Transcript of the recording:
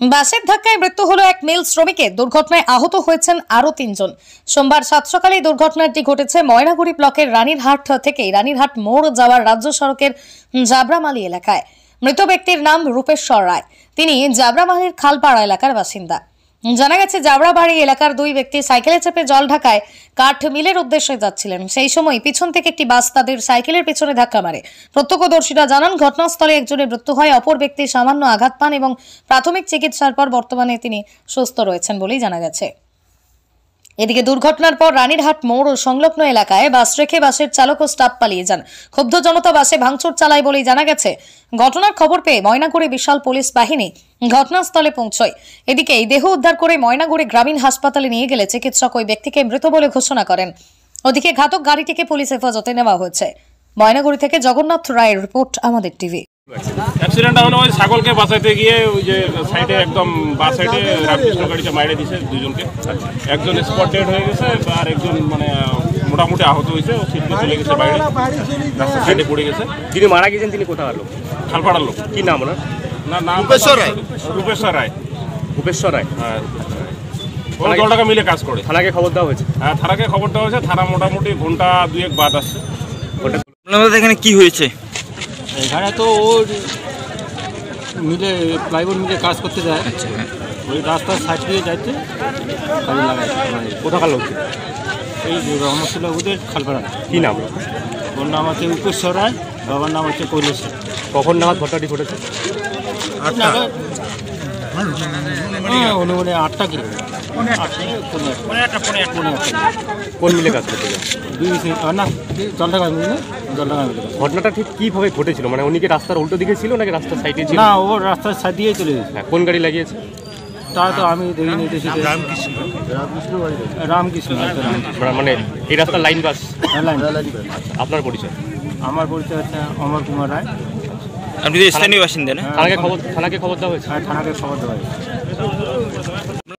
বাসের ধাক্কায় মৃত্যু হলো এক মিল শ্রমিকের। দুর্ঘটনায় আহত হয়েছেন আরো 3 জন। সোমবার সাত সকালে দুর্ঘটনাটি ঘটেছে ময়নাগুড়ি ব্লকের রানীরহাট থেকে রানীরহাট মোড় যাওয়ার রাজ্য সড়কের জাবরামালী এলাকায়। মৃত ব্যক্তির নাম রূপেশ্বর রায়। তিনি জাবরামালীর খালপাড়া এলাকার বাসিন্দা। জানা গেছে, জাবরাবাড়ি এলাকার দুই ব্যক্তি সাইকেলে চেপে জল ঢাকায় কাঠ মিলের উদ্দেশ্যে যাচ্ছিলেন। সেই সময় পিছন থেকে একটি বাস তাদের সাইকেলের পেছনে ধাক্কা মারে। প্রত্যক্ষদর্শীরা জানান, ঘটনাস্থলে একজনের মৃত্যু হয়, অপর ব্যক্তি সামান্য আঘাত পান এবং প্রাথমিক চিকিৎসার পর বর্তমানে তিনি সুস্থ রয়েছেন বলেই জানা গেছে। এদিকে দুর্ঘটনার পর রানীরহাট মোড় ও সংলগ্ন এলাকায় বাস রেখে বাসের চালক ও স্টাফ পালিয়ে যান। ক্ষুব্ধ জনতা বাসে ভাঙচুর চালায় বলেই জানা গেছে। ঘটনার খবর পেয়ে ময়নাগুড়ি বিশাল পুলিশ বাহিনী ঘটনাস্থলে পৌঁছয়। এদিকে এই দেহ উদ্ধার করে ময়নাগুড়ি গ্রামীণ হাসপাতালে নিয়ে গেলে চিকিৎসক ওই ব্যক্তিকে মৃত বলে ঘোষণা করেন। ওদিকে ঘাতক গাড়িটিকে পুলিশ হেফাজতে নেওয়া হয়েছে। ময়নাগুড়ি থেকে জগন্নাথ রায়ের রিপোর্ট, আমাদের টিভি। অ্যাক্সিডেন্টটা হলো ওই ছাগলকে বাঁচাইতে গিয়ে ওই যে সাইডে একদম বাঁ সাইডে রামকৃষ্ণ গাড়িটা মাইরে দিয়েছে দুজনকে। একজন স্পট ডেড হয়ে গেছে আর একজন মানে মোটামুটি আহত হয়েছে, ও সিটকে চলে গেছে বাইরে, রাস্তার সাইডে পড়ে গেছে। যিনি মারা গেছেন তিনি কোথাকার লোক? খালপাড়ার লোক। কি নাম ওনার? না, নাম রূপেশ্বর রায়। রূপেশ্বর রায়। রূপেশ্বর রায়, হ্যাঁ। ও 10 টাকা মিলে কাজ করে। থানাকে খবর দেওয়া হয়েছে? হ্যাঁ, থানাকে খবর দেওয়া হয়েছে। থানা মোটামুটি ঘন্টা 2-1 বাদ আসছে। এখানে কি হয়েছে? এখানে তো ওর মিলে প্লাইবোর্ড মিলে কাজ করতে যায়। ওই রাস্তার সাইড দিয়ে যাইতে গাড়ি লাগায়। কোথাকার লোক? এই রহমতুল্লাহ ওদের খালপাড়া। কি নাম? ওর নাম হচ্ছে রূপেশ্বর রায়, বাবার নাম হচ্ছে কৈলেশ্বর। কখন নাগাদ ঘটনাটি ঘটেছে? অনুমানে 8টা কি কোন মিলে কাজ করতে যায়? না, জলঢাকা মিলে। জলঢাকা মিলে ঘটনাটা ঠিক কিভাবে ঘটেছিল? মানে উনি কি রাস্তার উল্টো দিকে ছিল নাকি রাস্তার সাইডে ছিল? না, ও রাস্তার সাইড দিয়ে চলে গেছে। হ্যাঁ, কোন গাড়ি লাগিয়েছে তা তো আমি দেখিনি। রামকৃষ্ণ। মানে এই রাস্তার লাইন বাস? আপনার পরিচয়? আমার পরিচয় হচ্ছে অমর কুমার রায়। আপনি স্থানীয় বাসিন্দা না? থানাকে খবর দেওয়া হয়েছে? থানাকে খবর দেওয়া হয়েছে।